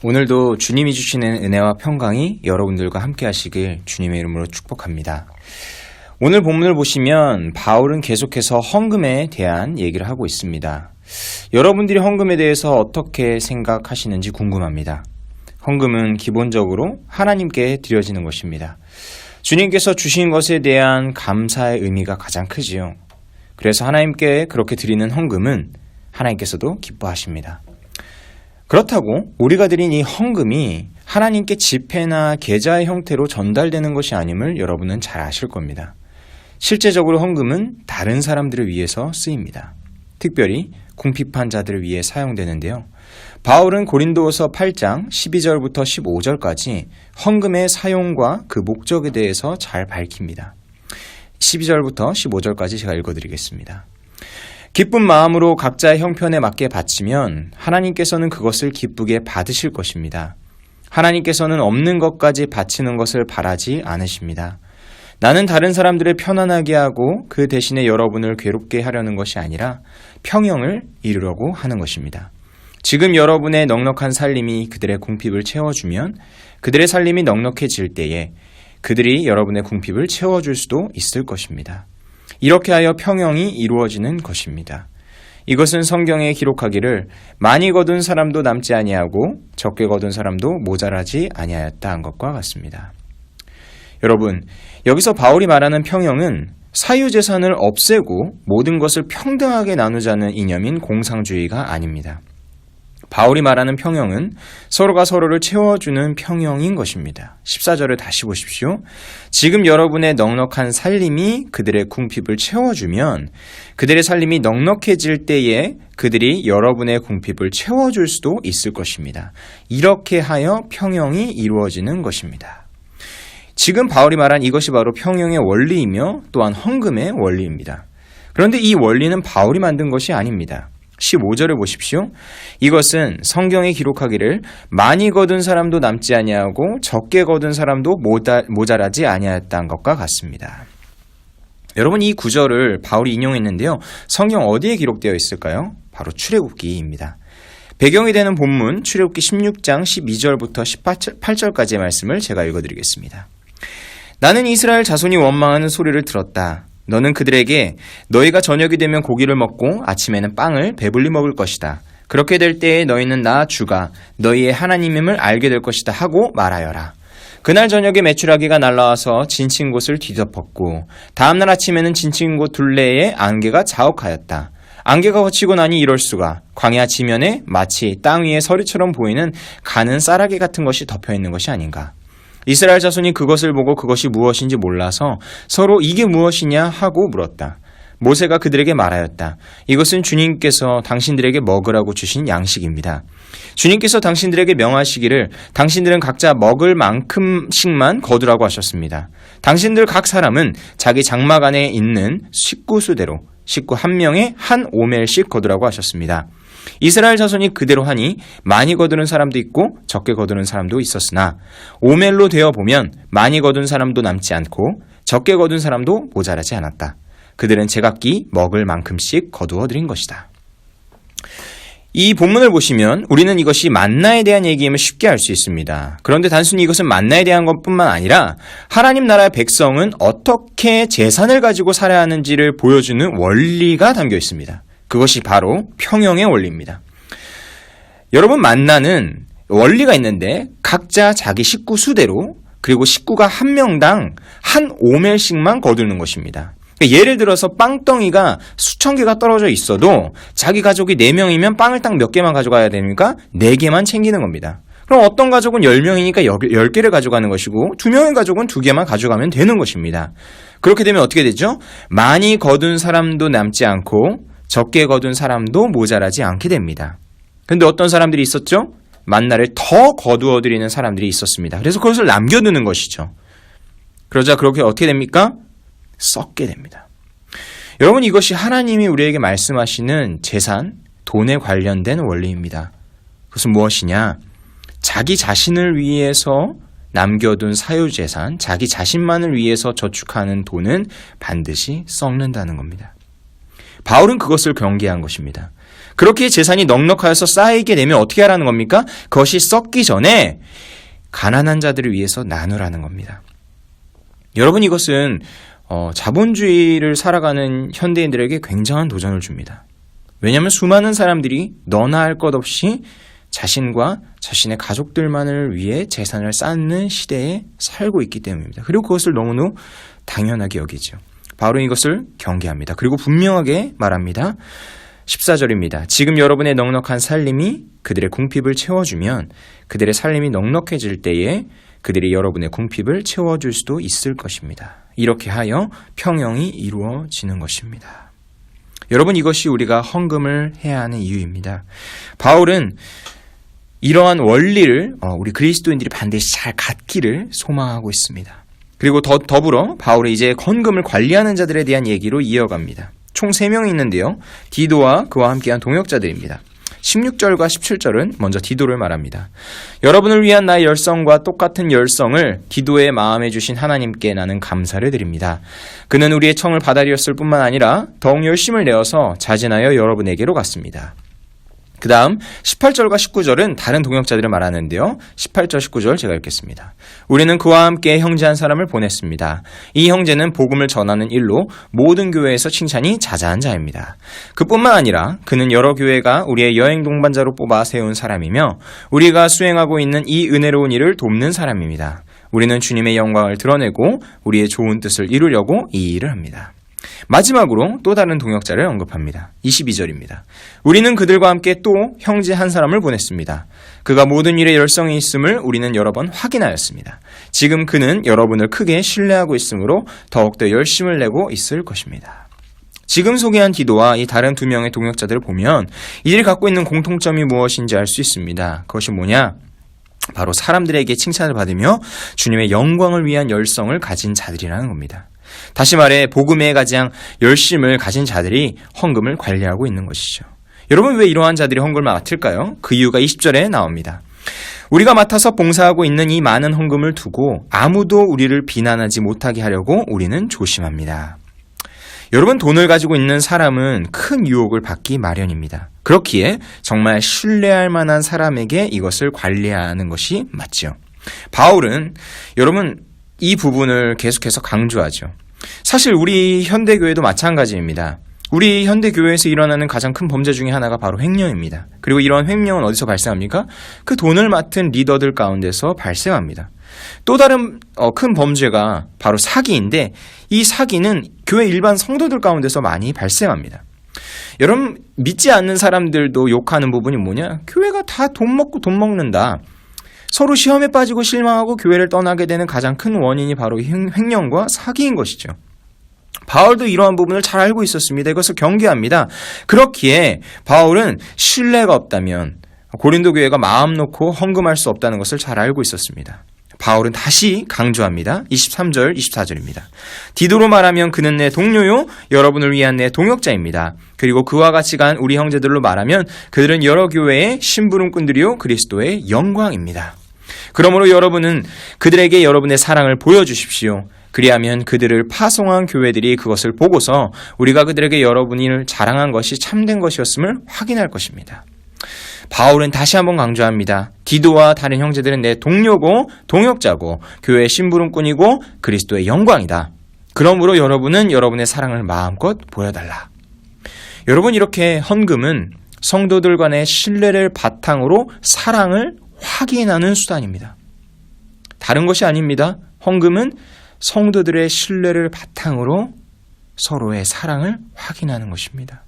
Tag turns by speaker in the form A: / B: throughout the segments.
A: 오늘도 주님이 주시는 은혜와 평강이 여러분들과 함께 하시길 주님의 이름으로 축복합니다. 오늘 본문을 보시면 바울은 계속해서 헌금에 대한 얘기를 하고 있습니다. 여러분들이 헌금에 대해서 어떻게 생각하시는지 궁금합니다. 헌금은 기본적으로 하나님께 드려지는 것입니다. 주님께서 주신 것에 대한 감사의 의미가 가장 크지요. 그래서 하나님께 그렇게 드리는 헌금은 하나님께서도 기뻐하십니다. 그렇다고 우리가 드린 이 헌금이 하나님께 지폐나 계좌의 형태로 전달되는 것이 아님을 여러분은 잘 아실 겁니다. 실제적으로 헌금은 다른 사람들을 위해서 쓰입니다. 특별히 궁핍한 자들을 위해 사용되는데요. 바울은 고린도후서 8장 12절부터 15절까지 헌금의 사용과 그 목적에 대해서 잘 밝힙니다. 12절부터 15절까지 제가 읽어드리겠습니다. 기쁜 마음으로 각자의 형편에 맞게 바치면 하나님께서는 그것을 기쁘게 받으실 것입니다. 하나님께서는 없는 것까지 바치는 것을 바라지 않으십니다. 나는 다른 사람들을 편안하게 하고 그 대신에 여러분을 괴롭게 하려는 것이 아니라 평형을 이루려고 하는 것입니다. 지금 여러분의 넉넉한 살림이 그들의 궁핍을 채워주면 그들의 살림이 넉넉해질 때에 그들이 여러분의 궁핍을 채워줄 수도 있을 것입니다. 이렇게 하여 평형이 이루어지는 것입니다. 이것은 성경에 기록하기를 많이 거둔 사람도 남지 아니하고 적게 거둔 사람도 모자라지 아니하였다 한 것과 같습니다. 여러분, 여기서 바울이 말하는 평형은 사유재산을 없애고 모든 것을 평등하게 나누자는 이념인 공상주의가 아닙니다. 바울이 말하는 평형은 서로가 서로를 채워주는 평형인 것입니다. 14절을 다시 보십시오. 지금 여러분의 넉넉한 살림이 그들의 궁핍을 채워주면 그들의 살림이 넉넉해질 때에 그들이 여러분의 궁핍을 채워줄 수도 있을 것입니다. 이렇게 하여 평형이 이루어지는 것입니다. 지금 바울이 말한 이것이 바로 평형의 원리이며 또한 헌금의 원리입니다. 그런데 이 원리는 바울이 만든 것이 아닙니다. 15절을 보십시오. 이것은 성경에 기록하기를 많이 거둔 사람도 남지 아니하고 적게 거둔 사람도 모자라지 아니하였다는 것과 같습니다. 여러분, 이 구절을 바울이 인용했는데요. 성경 어디에 기록되어 있을까요? 바로 출애굽기입니다. 배경이 되는 본문 출애굽기 16장 12절부터 18절까지의 말씀을 제가 읽어드리겠습니다. 나는 이스라엘 자손이 원망하는 소리를 들었다. 너는 그들에게 너희가 저녁이 되면 고기를 먹고 아침에는 빵을 배불리 먹을 것이다. 그렇게 될 때에 너희는 나 주가 너희의 하나님임을 알게 될 것이다 하고 말하여라. 그날 저녁에 메추라기가 날라와서 진친 곳을 뒤덮었고 다음날 아침에는 진친 곳 둘레에 안개가 자욱하였다. 안개가 걷히고 나니 이럴 수가 광야 지면에 마치 땅 위에 서리처럼 보이는 가는 쌀아기 같은 것이 덮여있는 것이 아닌가. 이스라엘 자손이 그것을 보고 그것이 무엇인지 몰라서 서로 이게 무엇이냐 하고 물었다. 모세가 그들에게 말하였다. 이것은 주님께서 당신들에게 먹으라고 주신 양식입니다. 주님께서 당신들에게 명하시기를 당신들은 각자 먹을 만큼씩만 거두라고 하셨습니다. 당신들 각 사람은 자기 장막 안에 있는 식구수대로 식구 한 명에 한 오멜씩 거두라고 하셨습니다. 이스라엘 자손이 그대로 하니 많이 거두는 사람도 있고 적게 거두는 사람도 있었으나 오멜로 되어 보면 많이 거둔 사람도 남지 않고 적게 거둔 사람도 모자라지 않았다. 그들은 제각기 먹을 만큼씩 거두어 드린 것이다. 이 본문을 보시면 우리는 이것이 만나에 대한 얘기임을 쉽게 알 수 있습니다. 그런데 단순히 이것은 만나에 대한 것뿐만 아니라 하나님 나라의 백성은 어떻게 재산을 가지고 살아야 하는지를 보여주는 원리가 담겨 있습니다. 그것이 바로 평형의 원리입니다. 여러분, 만나는 원리가 있는데 각자 자기 식구 수대로 그리고 식구가 한 명당 한 오멜씩만 거두는 것입니다. 예를 들어서 빵덩이가 수천 개가 떨어져 있어도 자기 가족이 4명이면 빵을 딱 몇 개만 가져가야 되니까 4개만 챙기는 겁니다. 그럼 어떤 가족은 10명이니까 10개를 가져가는 것이고 2명의 가족은 2개만 가져가면 되는 것입니다. 그렇게 되면 어떻게 되죠? 많이 거둔 사람도 남지 않고 적게 거둔 사람도 모자라지 않게 됩니다. 그런데 어떤 사람들이 있었죠? 만나를 더 거두어 드리는 사람들이 있었습니다. 그래서 그것을 남겨두는 것이죠. 그러자 그렇게 어떻게 됩니까? 썩게 됩니다. 여러분, 이것이 하나님이 우리에게 말씀하시는 재산, 돈에 관련된 원리입니다. 그것은 무엇이냐? 자기 자신을 위해서 남겨둔 사유재산, 자기 자신만을 위해서 저축하는 돈은 반드시 썩는다는 겁니다. 바울은 그것을 경계한 것입니다. 그렇게 재산이 넉넉하여서 쌓이게 되면 어떻게 하라는 겁니까? 그것이 썩기 전에 가난한 자들을 위해서 나누라는 겁니다. 여러분, 이것은 자본주의를 살아가는 현대인들에게 굉장한 도전을 줍니다. 왜냐하면 수많은 사람들이 너나 할 것 없이 자신과 자신의 가족들만을 위해 재산을 쌓는 시대에 살고 있기 때문입니다. 그리고 그것을 너무나 당연하게 여기죠. 바울은 이것을 경계합니다. 그리고 분명하게 말합니다. 14절입니다. 지금 여러분의 넉넉한 살림이 그들의 궁핍을 채워주면 그들의 살림이 넉넉해질 때에 그들이 여러분의 궁핍을 채워줄 수도 있을 것입니다. 이렇게 하여 평형이 이루어지는 것입니다. 여러분, 이것이 우리가 헌금을 해야 하는 이유입니다. 바울은 이러한 원리를 우리 그리스도인들이 반드시 잘 갖기를 소망하고 있습니다. 그리고 더불어 바울은 이제 헌금을 관리하는 자들에 대한 얘기로 이어갑니다. 총 3명이 있는데요. 디도와 그와 함께한 동역자들입니다. 16절과 17절은 먼저 디도를 말합니다. 여러분을 위한 나의 열성과 똑같은 열성을 디도의 마음에 주신 하나님께 나는 감사를 드립니다. 그는 우리의 청을 받아들였을 뿐만 아니라 더욱 열심을 내어서 자진하여 여러분에게로 갔습니다. 그 다음 18절과 19절은 다른 동역자들을 말하는데요. 18절, 19절 제가 읽겠습니다. 우리는 그와 함께 형제 한 사람을 보냈습니다. 이 형제는 복음을 전하는 일로 모든 교회에서 칭찬이 자자한 자입니다. 그뿐만 아니라 그는 여러 교회가 우리의 여행 동반자로 뽑아 세운 사람이며 우리가 수행하고 있는 이 은혜로운 일을 돕는 사람입니다. 우리는 주님의 영광을 드러내고 우리의 좋은 뜻을 이루려고 이 일을 합니다. 마지막으로 또 다른 동역자를 언급합니다. 22절입니다. 우리는 그들과 함께 또 형제 한 사람을 보냈습니다. 그가 모든 일에 열성이 있음을 우리는 여러 번 확인하였습니다. 지금 그는 여러분을 크게 신뢰하고 있으므로 더욱더 열심을 내고 있을 것입니다. 지금 소개한 디도와 이 다른 2명의 동역자들을 보면 이들이 갖고 있는 공통점이 무엇인지 알 수 있습니다. 그것이 뭐냐? 바로 사람들에게 칭찬을 받으며 주님의 영광을 위한 열성을 가진 자들이라는 겁니다. 다시 말해 복음에 가장 열심을 가진 자들이 헌금을 관리하고 있는 것이죠. 여러분, 왜 이러한 자들이 헌금을 맡을까요? 그 이유가 20절에 나옵니다. 우리가 맡아서 봉사하고 있는 이 많은 헌금을 두고 아무도 우리를 비난하지 못하게 하려고 우리는 조심합니다. 여러분, 돈을 가지고 있는 사람은 큰 유혹을 받기 마련입니다. 그렇기에 정말 신뢰할 만한 사람에게 이것을 관리하는 것이 맞죠. 바울은 여러분 이 부분을 계속해서 강조하죠. 사실 우리 현대교회도 마찬가지입니다. 우리 현대교회에서 일어나는 가장 큰 범죄 중에 하나가 바로 횡령입니다. 그리고 이런 횡령은 어디서 발생합니까? 그 돈을 맡은 리더들 가운데서 발생합니다. 또 다른 큰 범죄가 바로 사기인데 이 사기는 교회 일반 성도들 가운데서 많이 발생합니다. 여러분, 믿지 않는 사람들도 욕하는 부분이 뭐냐? 교회가 다 돈 먹고 돈 먹는다. 서로 시험에 빠지고 실망하고 교회를 떠나게 되는 가장 큰 원인이 바로 횡령과 사기인 것이죠. 바울도 이러한 부분을 잘 알고 있었습니다. 이것을 경계합니다. 그렇기에 바울은 신뢰가 없다면 고린도 교회가 마음 놓고 헌금할 수 없다는 것을 잘 알고 있었습니다. 바울은 다시 강조합니다. 23절, 24절입니다. 디도로 말하면 그는 내 동료요 여러분을 위한 내 동역자입니다. 그리고 그와 같이 간 우리 형제들로 말하면 그들은 여러 교회의 심부름꾼들이요 그리스도의 영광입니다. 그러므로 여러분은 그들에게 여러분의 사랑을 보여주십시오. 그리하면 그들을 파송한 교회들이 그것을 보고서 우리가 그들에게 여러분을 자랑한 것이 참된 것이었음을 확인할 것입니다. 바울은 다시 한번 강조합니다. 디도와 다른 형제들은 내 동료고 동역자고 교회의 심부름꾼이고 그리스도의 영광이다. 그러므로 여러분은 여러분의 사랑을 마음껏 보여달라. 여러분, 이렇게 헌금은 성도들 간의 신뢰를 바탕으로 사랑을 확인하는 수단입니다. 다른 것이 아닙니다. 헌금은 성도들의 신뢰를 바탕으로 서로의 사랑을 확인하는 것입니다.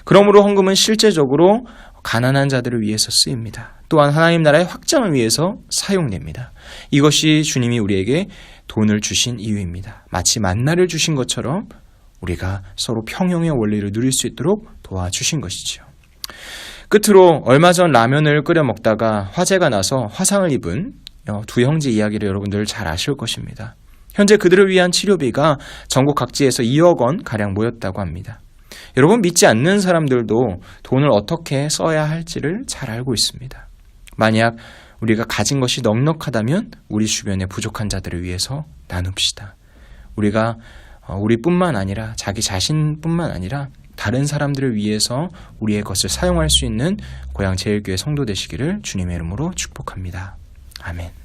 A: 그러므로 헌금은 실제적으로 가난한 자들을 위해서 쓰입니다. 또한 하나님 나라의 확장을 위해서 사용됩니다. 이것이 주님이 우리에게 돈을 주신 이유입니다. 마치 만나를 주신 것처럼 우리가 서로 평형의 원리를 누릴 수 있도록 도와주신 것이죠. 끝으로 얼마 전 라면을 끓여 먹다가 화재가 나서 화상을 입은 2 형제 이야기를 여러분들 잘 아실 것입니다. 현재 그들을 위한 치료비가 전국 각지에서 2억 원 가량 모였다고 합니다. 여러분, 믿지 않는 사람들도 돈을 어떻게 써야 할지를 잘 알고 있습니다. 만약 우리가 가진 것이 넉넉하다면 우리 주변의 부족한 자들을 위해서 나눕시다. 우리가 우리뿐만 아니라 자기 자신뿐만 아니라 다른 사람들을 위해서 우리의 것을 사용할 수 있는 고향제일교회 성도 되시기를 주님의 이름으로 축복합니다. 아멘.